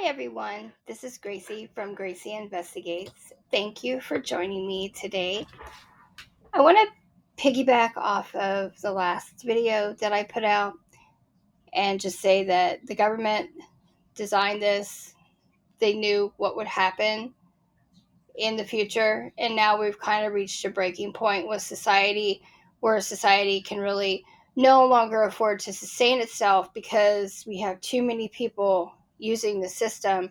everyone. This is Gracie from Gracie Investigates. Thank you for joining me today. I want to piggyback off of the last video that I put out and just say that the government designed this. They knew what would happen in the future, and now we've kind of reached a breaking point with society where society can really no longer afford to sustain itself because we have too many people using the system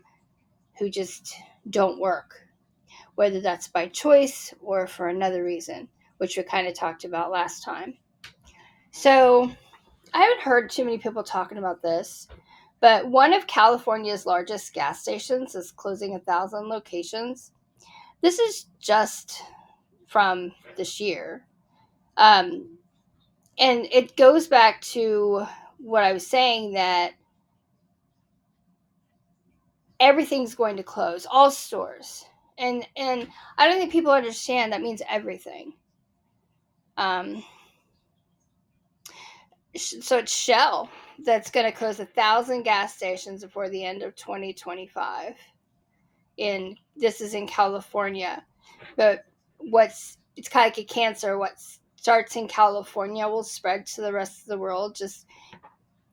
who just don't work, whether that's by choice or for another reason, which we kind of talked about last time. So I haven't heard too many people talking about this, but one of California's largest gas stations is closing 1,000 locations. This is just from this year. And it goes back to what I was saying, that everything's going to close, all stores. And I don't think people understand that means everything. So it's Shell that's going to close 1,000 gas stations before the end of 2025. This is in California, but it's kind of like a cancer. What starts in California will spread to the rest of the world. Just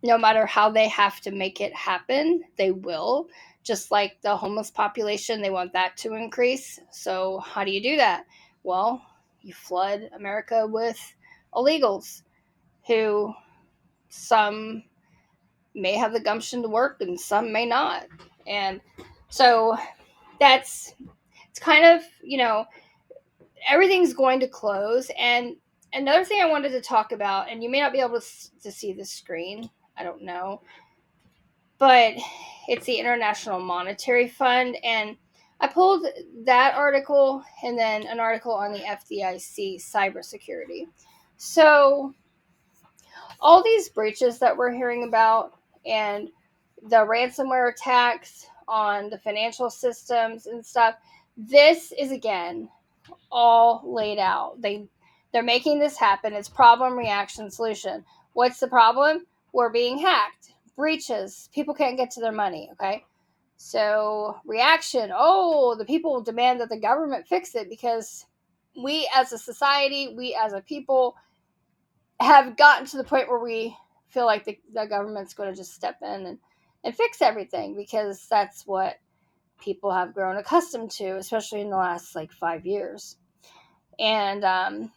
no matter how they have to make it happen, they will. Just like the homeless population, they want that to increase. So how do you do that? Well, you flood America with illegals who some may have the gumption to work and some may not. And so it's kind of, everything's going to close. And another thing I wanted to talk about, and you may not be able to see the screen, I don't know, but it's the International Monetary Fund. And I pulled that article and then an article on the FDIC cybersecurity. So all these breaches that we're hearing about and the ransomware attacks on the financial systems and stuff, this is, again, all laid out. They're making this happen. It's problem, reaction, solution. What's the problem? We're being hacked. Breaches. People can't get to their money, okay? So reaction, the people demand that the government fix it because we as a society, we as a people have gotten to the point where we feel like the government's going to just step in and fix everything because that's what people have grown accustomed to, especially in the last 5 years. And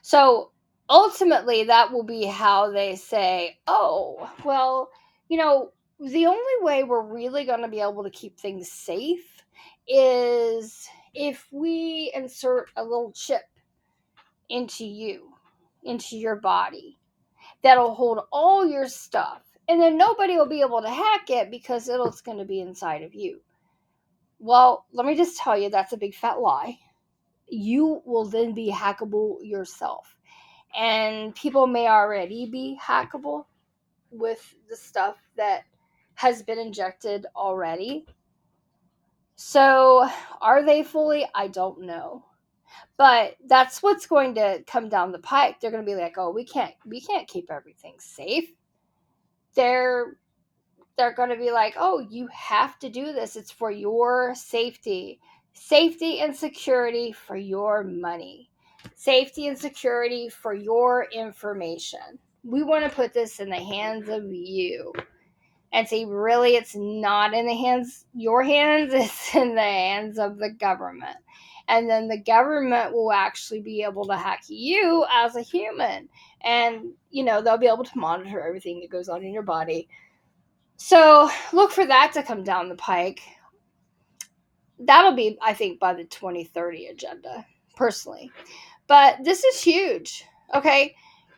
so ultimately that will be how they say, the only way we're really going to be able to keep things safe is if we insert a little chip into your body that'll hold all your stuff, and then nobody will be able to hack it because it's going to be inside of you. Well, let me just tell you, that's a big fat lie. You will then be hackable yourself, and people may already be hackable with the stuff that has been injected already. So are they fully? I don't know. But that's what's going to come down the pike. They're going to be like, we can't keep everything safe. They're going to be like, you have to do this. It's for your safety and security, for your money, safety and security for your information. We want to put this in the hands of you. And say, really, it's not in your hands, it's in the hands of the government. And then the government will actually be able to hack you as a human. And, they'll be able to monitor everything that goes on in your body. So look for that to come down the pike. That'll be, I think, by the 2030 agenda, personally. But this is huge, okay?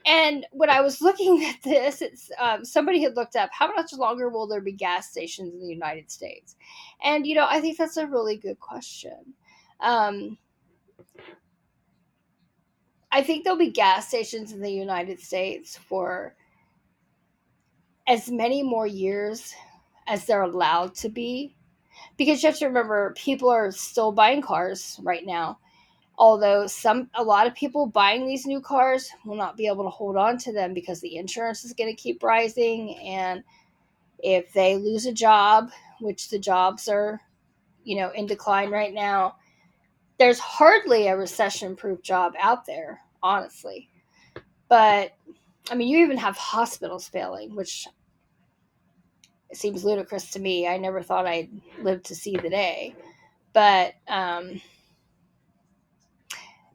And when I was looking at this, it's somebody had looked up how much longer will there be gas stations in the United States? And, I think that's a really good question. I think there'll be gas stations in the United States for as many more years as they're allowed to be. Because you have to remember, people are still buying cars right now. Although a lot of people buying these new cars will not be able to hold on to them because the insurance is going to keep rising, and If they lose a job, which the jobs are, in decline right now, there's hardly a recession proof job out there, honestly. But I mean, you even have hospitals failing, which seems ludicrous to me. I never thought I'd live to see the day. But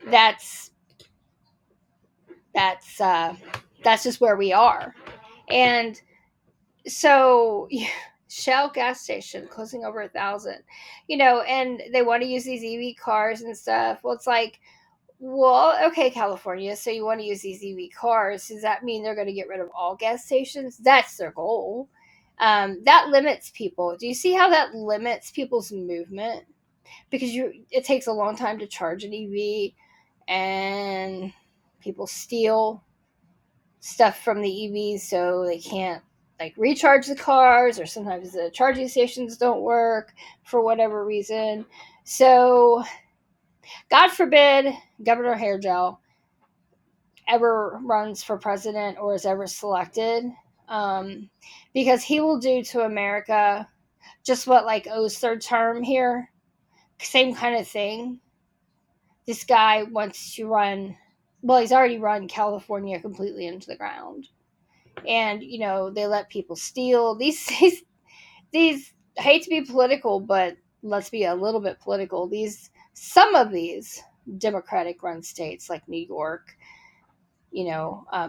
that's that's uh, that's just where we are. And so Shell gas station closing over 1,000, and they want to use these EV cars and stuff. Well, it's like, well, okay, California, so you want to use these EV cars. Does that mean they're going to get rid of all gas stations? That's their goal. That limits people. Do you see how that limits people's movement? Because it takes a long time to charge an EV, and people steal stuff from the EVs so they can't like recharge the cars, or sometimes the charging stations don't work for whatever reason. So God forbid Governor Hairgel ever runs for president or is ever selected, because he will do to America just what like O's third term here, same kind of thing. This guy wants to run, well, he's already run California completely into the ground. And, they let people steal these, I hate to be political, but let's be a little bit political. Some of these Democratic run states like New York,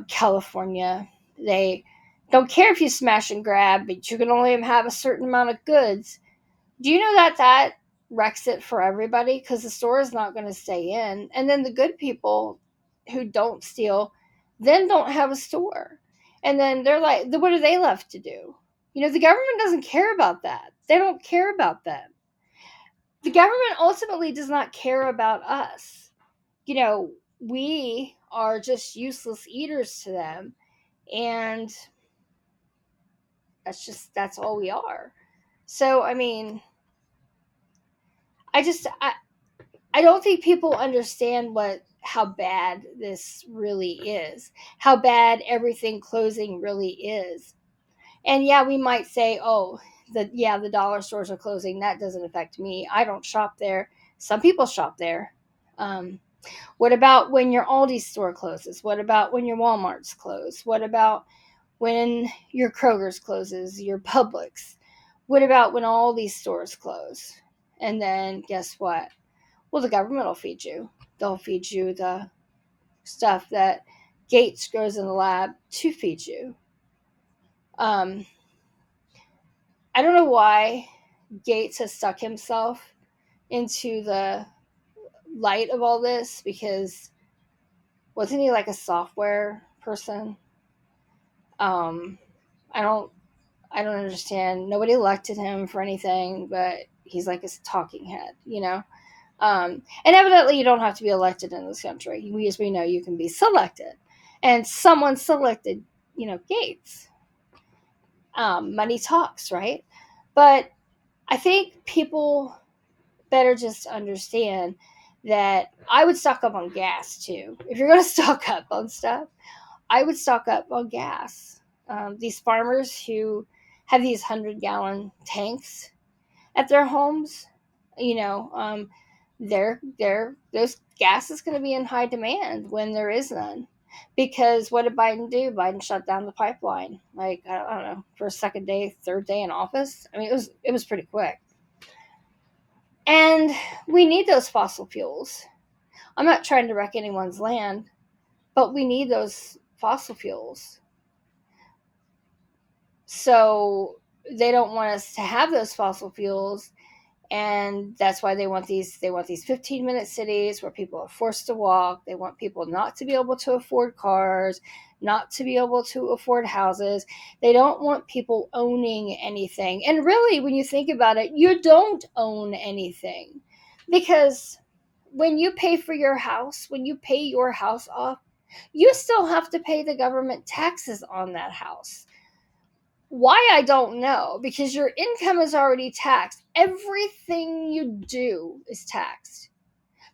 California, they don't care if you smash and grab, but you can only have a certain amount of goods. Do you know that wrecks it for everybody? Because the store is not going to stay in. And then the good people who don't steal then don't have a store. And then they're like, what are they left to do? The government doesn't care about that. They don't care about them. The government ultimately does not care about us. We are just useless eaters to them. And that's all we are. So, I mean, I don't think people understand how bad this really is, how bad everything closing really is. And yeah, we might say, oh, the dollar stores are closing. That doesn't affect me. I don't shop there. Some people shop there. What about when your Aldi store closes? What about when your Walmart's close? What about when your Kroger's closes, your Publix? What about when all these stores close? And then guess what? Well, the government will feed you. They'll feed you the stuff that Gates grows in the lab to feed you. I don't know why Gates has stuck himself into the light of all this, because wasn't he like a software person? I don't understand. Nobody elected him for anything, but he's like a talking head. And evidently, you don't have to be elected in this country. As we know, you can be selected. And someone selected, Gates. Money talks, right? But I think people better just understand that I would stock up on gas, too. If you're going to stock up on stuff, I would stock up on gas. These farmers who have these 100-gallon tanks at their homes, those gas is going to be in high demand when there is none. Because what did Biden do? Biden shut down the pipeline. Like, I don't know, for a second day, third day in office. I mean, it was pretty quick. And we need those fossil fuels. I'm not trying to wreck anyone's land, but we need those fossil fuels. So they don't want us to have those fossil fuels, and that's why they want these 15-minute cities where people are forced to walk. They want people not to be able to afford cars, not to be able to afford houses. They don't want people owning anything. And really, when you think about it, you don't own anything, because when you pay for your house, when you pay your house off, you still have to pay the government taxes on that house. Why, I don't know, because your income is already taxed. Everything you do is taxed.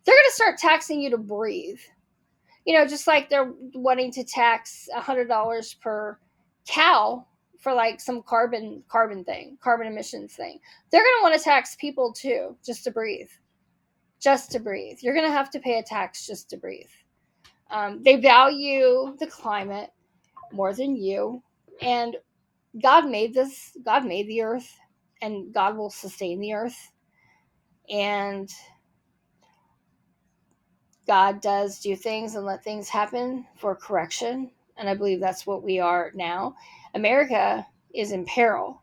They're going to start taxing you to breathe. Just like they're wanting to tax $100 per cow for like some carbon emissions thing. They're going to want to tax people too, just to breathe. Just to breathe. You're going to have to pay a tax just to breathe. They value the climate more than you. And God made this. God made the earth, and God will sustain the earth. And God does do things and let things happen for correction. And I believe that's what we are now. America is in peril.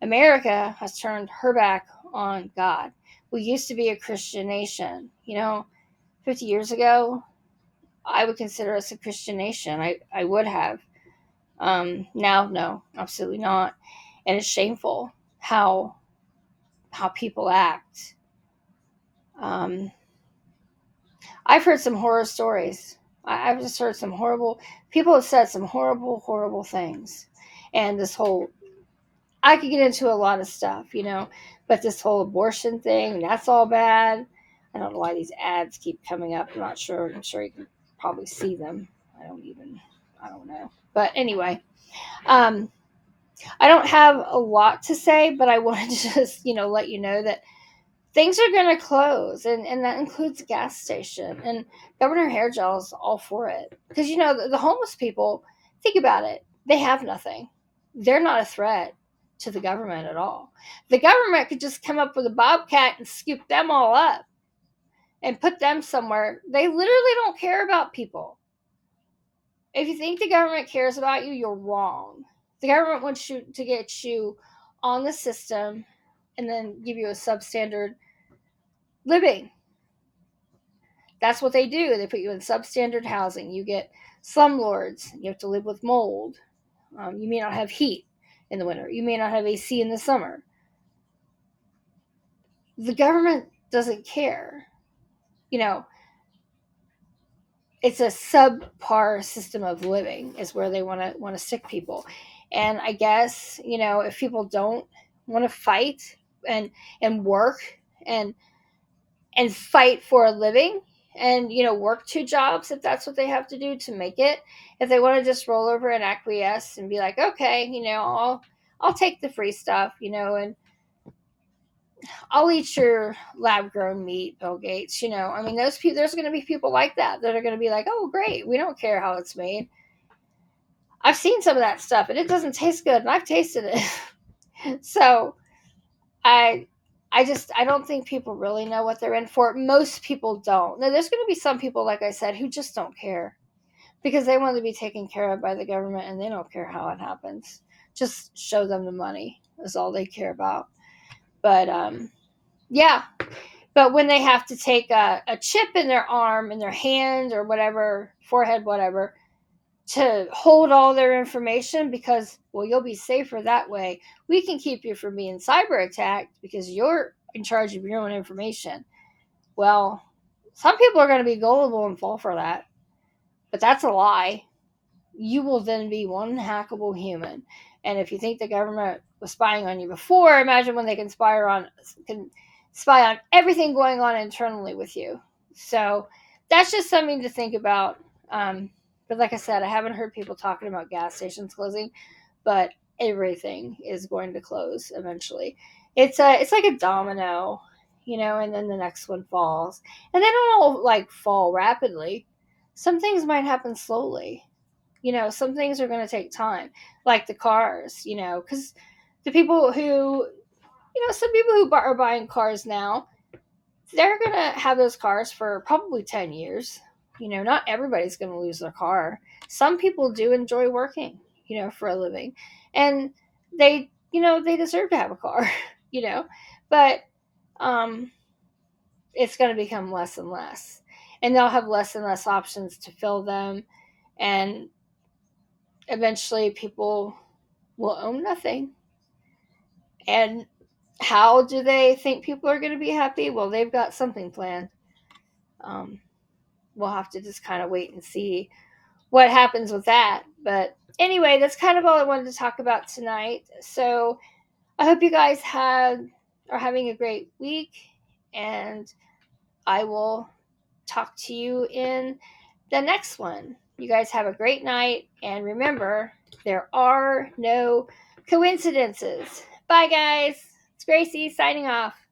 America has turned her back on God. We used to be a Christian nation. 50 years ago, I would consider us a Christian nation. I would have. Now, no, absolutely not. And it's shameful how people act. I've heard some horror stories. I've just heard some horrible people have said some horrible things. And this whole I could get into a lot of stuff, but this whole abortion thing, that's all bad. I don't know why these ads keep coming up. I'm not sure. I'm sure you can probably see them. I don't know. But anyway, I don't have a lot to say, but I wanted to just, let you know that things are going to close, and that includes gas station. And Governor Hairgel is all for it because the homeless people. Think about it; they have nothing. They're not a threat to the government at all. The government could just come up with a bobcat and scoop them all up and put them somewhere. They literally don't care about people. If you think the government cares about you, you're wrong. The government wants you to get you on the system and then give you a substandard living. That's what they do. They put you in substandard housing. You get slumlords. You have to live with mold. You may not have heat in the winter. You may not have AC in the summer. The government doesn't care. It's a subpar system of living is where they want to stick people. And I guess, if people don't want to fight and work and fight for a living and work two jobs if that's what they have to do to make it, if they want to just roll over and acquiesce and be like, okay, I'll take the free stuff, and I'll eat your lab grown meat, Bill Gates. Those people, there's going to be people like that are going to be like, oh great, we don't care how it's made. I've seen some of that stuff and it doesn't taste good, and I've tasted it. So I don't think people really know what they're in for. Most people don't. Now, there's going to be some people, like I said, who just don't care because they want to be taken care of by the government and they don't care how it happens. Just show them the money is all they care about. But yeah. But when they have to take a chip in their arm, in their hand, or whatever, forehead, whatever, to hold all their information because, well, you'll be safer that way. We can keep you from being cyber attacked because you're in charge of your own information. Well, some people are going to be gullible and fall for that. But that's a lie. You will then be one hackable human. And if you think the government was spying on you before, imagine when they can spy on everything going on internally with you. So that's just something to think about. But like I said, I haven't heard people talking about gas stations closing, but everything is going to close eventually. It's like a domino, and then the next one falls, and they don't all like fall rapidly. Some things might happen slowly. Some things are going to take time, like the cars. Because the people who, some people who are buying cars now, they're going to have those cars for probably 10 years. Not everybody's going to lose their car. Some people do enjoy working, for a living. And they deserve to have a car, But it's going to become less and less. And they'll have less and less options to fill them. And eventually people will own nothing. And how do they think people are going to be happy? Well, they've got something planned. We'll have to just kind of wait and see what happens with that. But anyway, that's kind of all I wanted to talk about tonight. So I hope you guys are having a great week, and I will talk to you in the next one. You guys have a great night, and remember, there are no coincidences. Bye, guys. It's Gracie signing off.